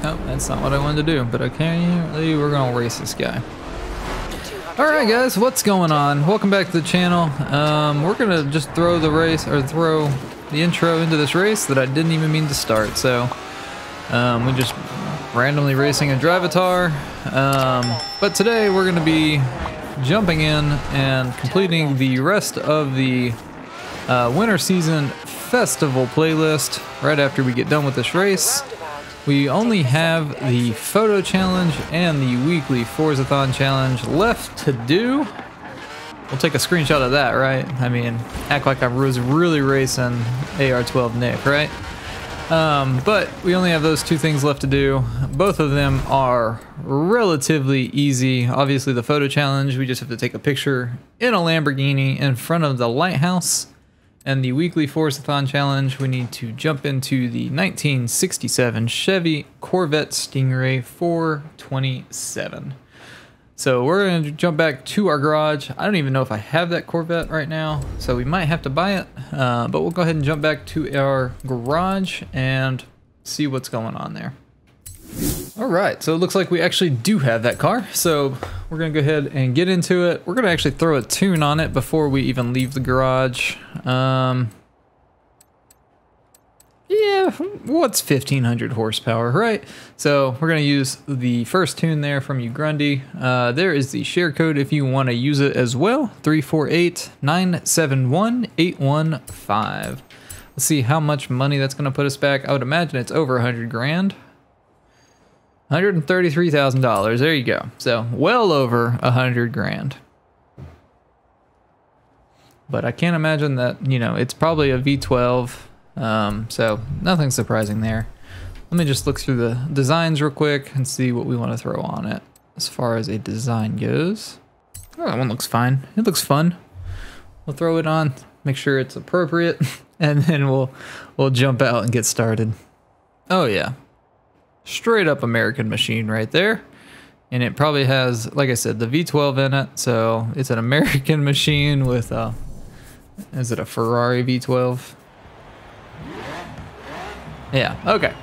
Oh, that's not what I wanted to do, but okay, we're gonna race this guy. Alright guys, what's going on? Welcome back to the channel. We're gonna just throw the race, or throw the intro into this race that I didn't even mean to start. So, we're just randomly racing a Drivatar. But today we're gonna be jumping in and completing the rest of the winter season festival playlist right after we get done with this race. We only have the photo challenge and the weekly Forzathon challenge left to do. We'll take a screenshot of that, right? I mean, act like I was really racing AR12 Nick, right? But we only have those two things left to do. Both of them are relatively easy. Obviously the photo challenge, we just have to take a picture in a Lamborghini in front of the lighthouse. And the weekly Forzathon challenge, we need to jump into the 1967 Chevy Corvette Stingray 427. So we're gonna jump back to our garage. I don't even know if I have that Corvette right now, so we might have to buy it. But we'll go ahead and jump back to our garage and see what's going on there. All right, so it looks like we actually do have that car. So we're gonna go ahead and get into it. We're gonna actually throw a tune on it before we even leave the garage. Yeah, what's 1500 horsepower, right? So we're gonna use the first tune there from you, Grundy. There is the share code if you wanna use it as well, 348-971-815. Let's see how much money that's gonna put us back. I would imagine it's over 100 grand. $133,000, there you go. So well over 100 grand. But I can't imagine that, you know, it's probably a V12, so nothing surprising there. Let me just look through the designs real quick and see what we want to throw on it as far as a design goes. Oh, that one looks fine. It looks fun. We'll throw it on, make sure it's appropriate, and then we'll jump out and get started. Oh yeah. Straight up American machine right there. And it probably has, like I said, the V12 in it. So it's an American machine with is it a Ferrari V12? Yeah, okay.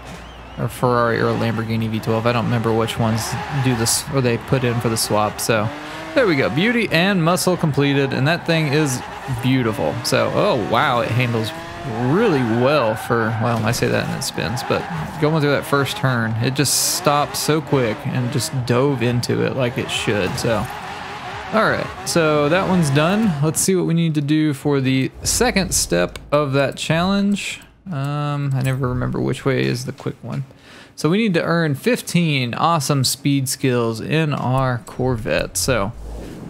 Or Ferrari or a Lamborghini V12. I don't remember which ones do this or they put in for the swap. So there we go. Beauty and muscle completed. And that thing is beautiful. So, oh wow, it handles really well for, well, I say that and it spins, but going through that first turn, it just stopped so quick and just dove into it like it should. So all right, so that one's done. Let's see what we need to do for the second step of that challenge. I never remember which way is the quick one. So we need to earn 15 awesome speed skills in our Corvette. So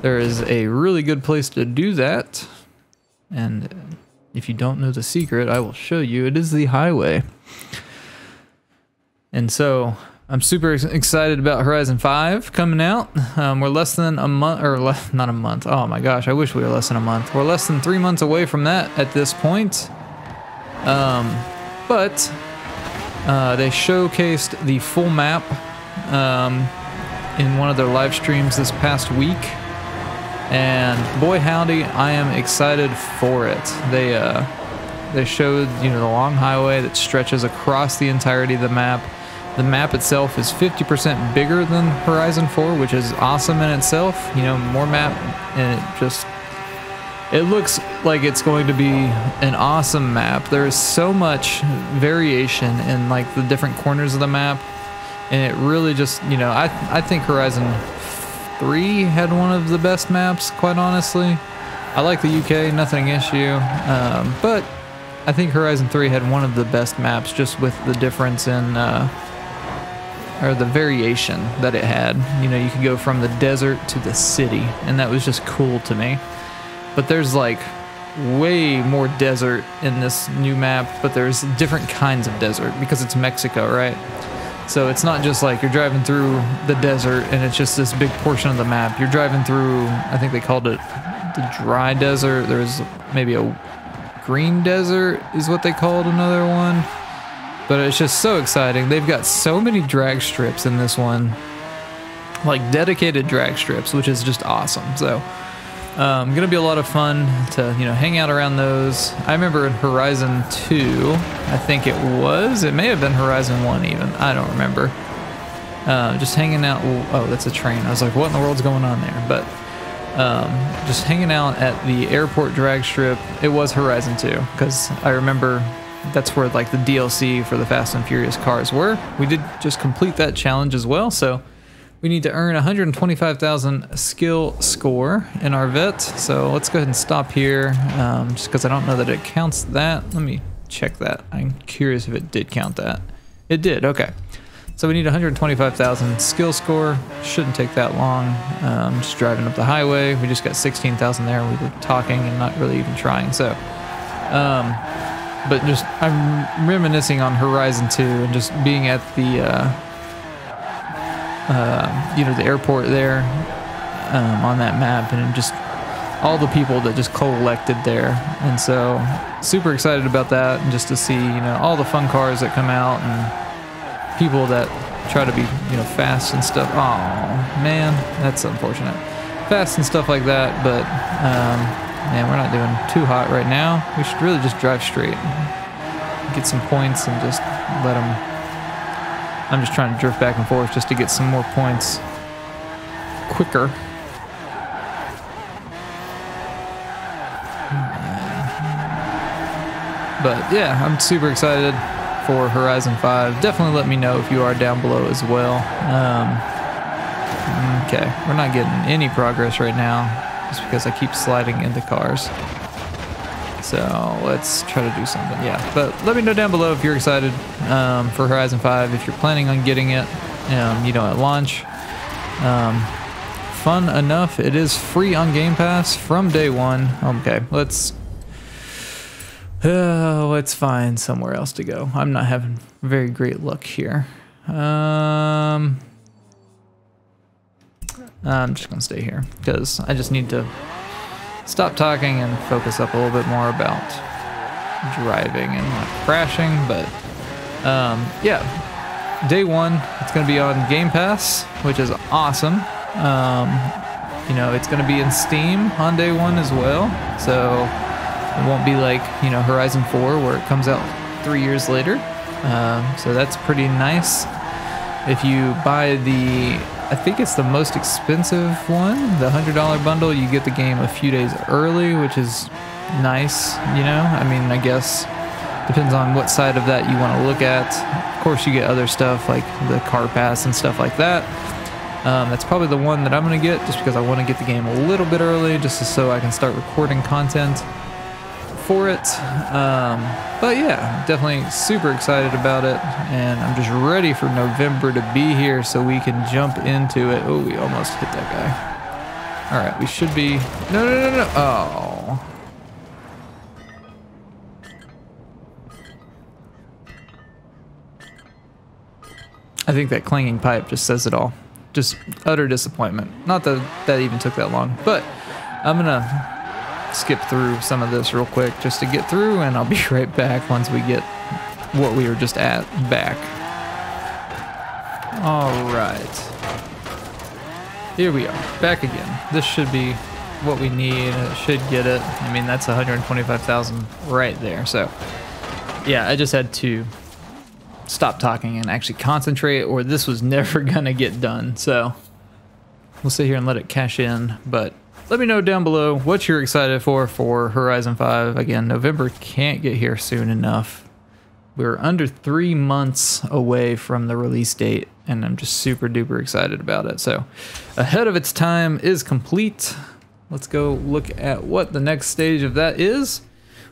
there is a really good place to do that. And if you don't know the secret, I will show you. It is the highway. And so I'm super excited about Horizon 5 coming out. We're less than a month, or not a month. Oh my gosh, I wish we were less than a month. We're less than 3 months away from that at this point. But they showcased the full map in one of their live streams this past week. And boy howdy, I am excited for it. They showed, you know, the long highway that stretches across the entirety of the map. The map itself is 50% bigger than Horizon 4, which is awesome in itself. You know, more map, and it looks like it's going to be an awesome map. There is so much variation in like the different corners of the map, and it really just, you know, I think Horizon 3 had one of the best maps, quite honestly. I like the UK, nothing against you, but I think Horizon 3 had one of the best maps, just with the difference in, or the variation that it had. You know, you could go from the desert to the city, and that was just cool to me. But there's like way more desert in this new map, but there's different kinds of desert because it's Mexico, right? So it's not just like you're driving through the desert and it's just this big portion of the map. You're driving through, I think they called it the dry desert. There's maybe a green desert is what they called another one. But it's just so exciting. They've got so many drag strips in this one, like dedicated drag strips, which is just awesome. So gonna be a lot of fun to, you know, hang out around those. I remember in Horizon 2, I think it may have been Horizon 1 even, I don't remember. Just hanging out. Oh, that's a train. I was like, what in the world's going on there? But just hanging out at the airport drag strip. It was Horizon 2, because I remember that's where like the DLC for the Fast and Furious cars were. We did just complete that challenge as well, so we need to earn 125,000 skill score in our vet. So let's go ahead and stop here, just because I don't know that it counts that. Let me check that. I'm curious if it did count that. It did. Okay. So we need 125,000 skill score. Shouldn't take that long. Just driving up the highway. We just got 16,000 there. We were talking and not really even trying. So, but just I'm reminiscing on Horizon 2 and just being at the, you know, the airport there on that map, and just all the people that just collected there. And so super excited about that, and just to see, you know, all the fun cars that come out and people that try to be, you know, fast and stuff. Oh man, that's unfortunate. Fast and stuff like that, but man, we're not doing too hot right now. We should really just drive straight, get some points, and just let them. I'm just trying to drift back and forth just to get some more points quicker. But yeah, I'm super excited for Horizon 5. Definitely let me know if you are down below as well. Okay, we're not getting any progress right now just because I keep sliding into cars. So let's try to do something. Yeah, but let me know down below if you're excited for Horizon 5, if you're planning on getting it, you know, at launch. Fun enough. It is free on Game Pass from day one. Okay, let's find somewhere else to go. I'm not having very great luck here. I'm just gonna stay here because I just need to stop talking and focus up a little bit more about driving and not crashing. But yeah, day one, it's gonna be on Game Pass, which is awesome. You know, it's gonna be in Steam on day one as well, so it won't be like, you know, Horizon 4 where it comes out 3 years later. So that's pretty nice. If you buy the, I think it's the most expensive one, the $100 bundle, you get the game a few days early, which is nice, you know? I mean, I guess depends on what side of that you want to look at. Of course, you get other stuff like the car pass and stuff like that. That's probably the one that I'm going to get just because I want to get the game a little bit early, just so I can start recording content for it. But yeah, definitely super excited about it, and I'm just ready for November to be here so we can jump into it. Oh, we almost hit that guy. All right, we should be. No. Oh. I think that clanging pipe just says it all. Just utter disappointment. Not that that even took that long, but I'm gonna skip through some of this real quick just to get through, and I'll be right back once we get what we were just at back. All right, here we are back again. This should be what we need. It should get it. I mean, that's 125,000 right there. So yeah, I just had to stop talking and actually concentrate, or this was never gonna get done. So we'll sit here and let it cash in, but let me know down below what you're excited for Horizon 5. Again, November can't get here soon enough. We're under 3 months away from the release date, and I'm just super duper excited about it. So ahead of its time is complete. Let's go look at what the next stage of that is.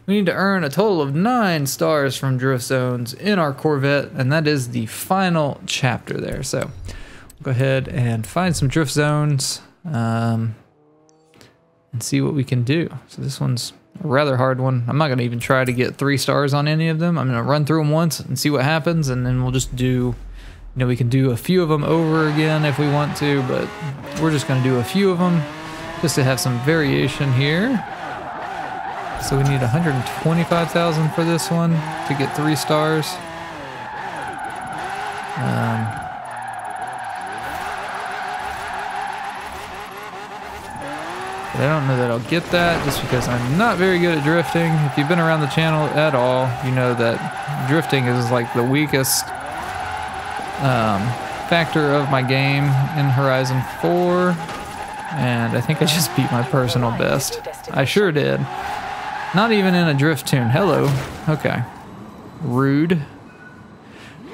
We need to earn a total of 9 stars from drift zones in our Corvette, and that is the final chapter there. So we'll go ahead and find some drift zones and see what we can do. So this one's a rather hard one. I'm not going to even try to get 3 stars on any of them. I'm going to run through them once and see what happens, and then we'll just do, you know, we can do a few of them over again if we want to, but we're just going to do a few of them just to have some variation here. So we need 125,000 for this one to get 3 stars. But I don't know that I'll get that just because I'm not very good at drifting. If you've been around the channel at all, you know that drifting is like the weakest factor of my game in Horizon 4, and I think I just beat my personal best. I sure did. Not even in a drift tune. Hello. Okay. Rude.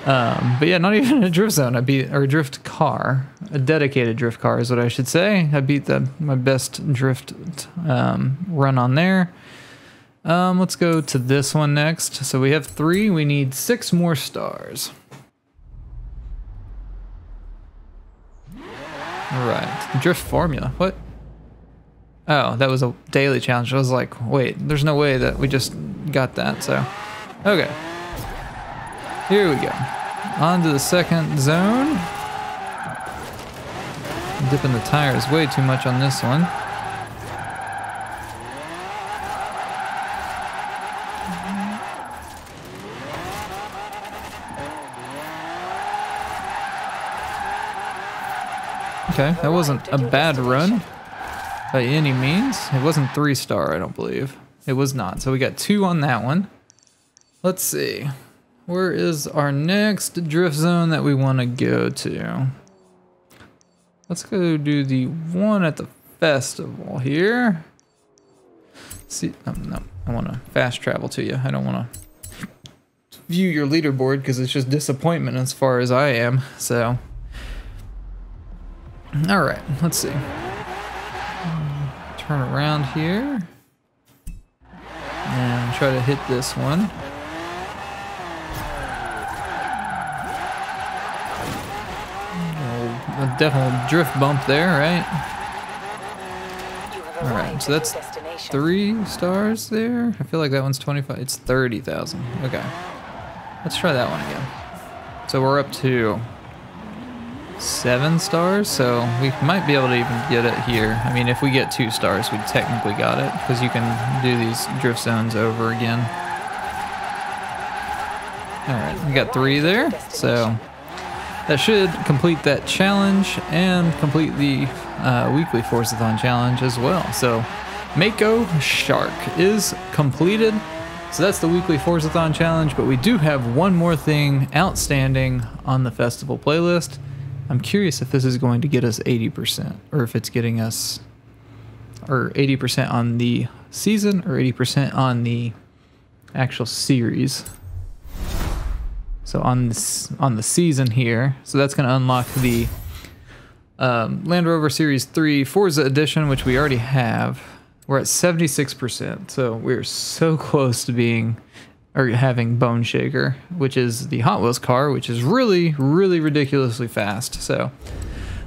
But yeah, not even in a drift zone. I beat, or a drift car. A dedicated drift car is what I should say. I beat my best drift run on there. Let's go to this one next. So we have 3. We need 6 more stars. Alright. Drift formula. What? Oh, that was a daily challenge. I was like, wait, there's no way that we just got that, so. Okay. Here we go. On to the second zone. I'm dipping the tires way too much on this one. Okay, that wasn't a bad run by any means. It wasn't 3-star, I don't believe. It was not. So we got 2 on that one. Let's see. Where is our next drift zone that we want to go to? Let's go do the one at the festival here. See, no, I want to fast travel to you. I don't want to view your leaderboard because it's just disappointment as far as I am. So, all right, let's see. Turn around here and try to hit this one. A definite drift bump there, right? Alright, so that's 3 stars there. I feel like that one's 25. It's 30,000. Okay. Let's try that one again. So we're up to 7 stars, so we might be able to even get it here. I mean, if we get 2 stars, we technically got it, because you can do these drift zones over again. Alright, we got 3 there, so that should complete that challenge and complete the weekly Forzathon challenge as well. So, Mako Shark is completed. So that's the weekly Forzathon challenge, but we do have one more thing outstanding on the festival playlist. I'm curious if this is going to get us 80%, or if it's getting us, or 80% on the season, or 80% on the actual series. So on the season here, so that's going to unlock the Land Rover Series 3 Forza Edition, which we already have. We're at 76%, so we're so close to being, or having Bone Shaker, which is the Hot Wheels car, which is really, really ridiculously fast. So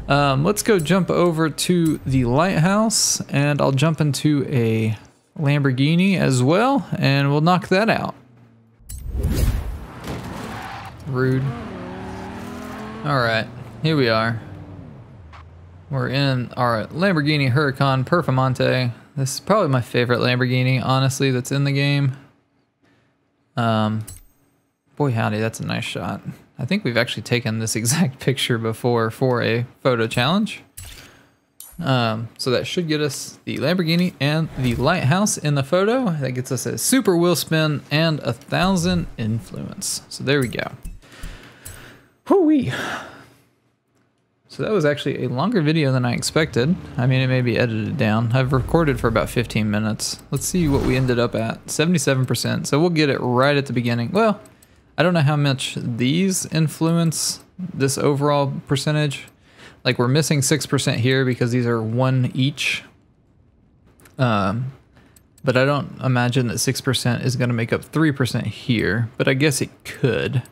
let's go jump over to the lighthouse, and I'll jump into a Lamborghini as well, and we'll knock that out. Rude. Alright, here we are. We're in our Lamborghini Huracan Performante. This is probably my favorite Lamborghini, honestly, that's in the game. Boy howdy, that's a nice shot. I think we've actually taken this exact picture before for a photo challenge. So that should get us the Lamborghini and the lighthouse in the photo. That gets us a super wheel spin and 1,000 influence. So there we go. Hoo-wee. So that was actually a longer video than I expected. I mean, it may be edited down. I've recorded for about 15 minutes. Let's see what we ended up at. 77%. So we'll get it right at the beginning. Well, I don't know how much these influence this overall percentage. Like, we're missing 6% here because these are 1 each. But I don't imagine that 6% is going to make up 3% here. But I guess it could.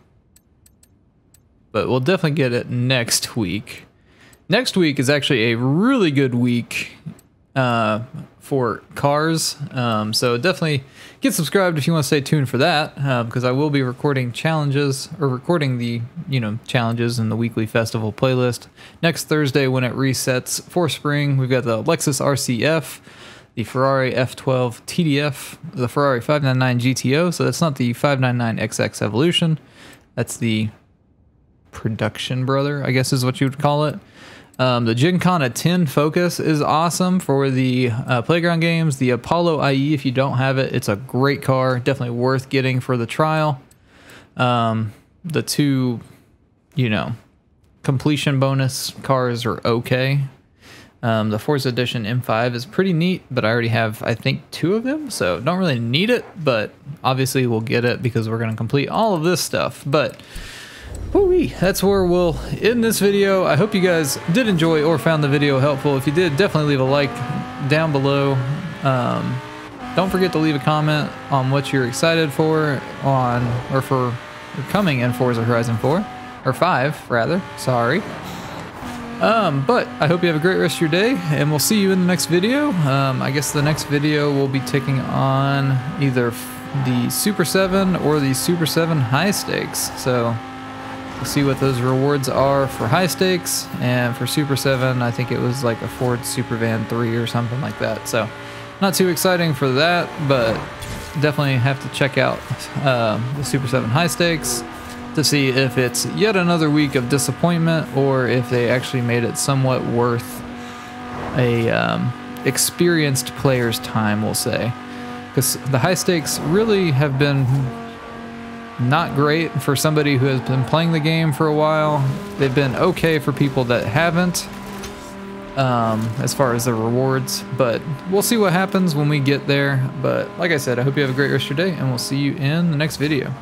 But we'll definitely get it next week. Next week is actually a really good week for cars. So definitely get subscribed if you want to stay tuned for that, because I will be recording challenges, or recording the, challenges in the weekly festival playlist next Thursday when it resets for spring. We've got the Lexus RCF, the Ferrari F12 TDF, the Ferrari 599 GTO. So that's not the 599XX Evolution. That's the production brother, I guess is what you would call it. The Gymkhana 10 Focus is awesome for the playground games. The Apollo IE, if you don't have it, it's a great car. Definitely worth getting for the trial. The two, completion bonus cars are okay. The Forza Edition M5 is pretty neat, but I already have, I think, 2 of them, so don't really need it, but obviously we'll get it because we're going to complete all of this stuff. But whoo-wee, that's where we'll end this video. I hope you guys did enjoy or found the video helpful. If you did, definitely leave a like down below. Don't forget to leave a comment on what you're excited for for coming in Forza Horizon 4, or 5 rather, sorry. But I hope you have a great rest of your day, and we'll see you in the next video. I guess the next video will be taking on either the Super 7 or the Super 7 high stakes. So we'll see what those rewards are for high stakes, and for Super 7, I think it was like a Ford Supervan 3 or something like that. So not too exciting for that, but definitely have to check out the Super 7 high stakes to see if it's yet another week of disappointment or if they actually made it somewhat worth a experienced player's time, we'll say. Because the high stakes really have been not great for somebody who has been playing the game for a while. They've been okay for people that haven't, as far as the rewards, but we'll see what happens when we get there. But like I said, I hope you have a great rest of your day, and we'll see you in the next video.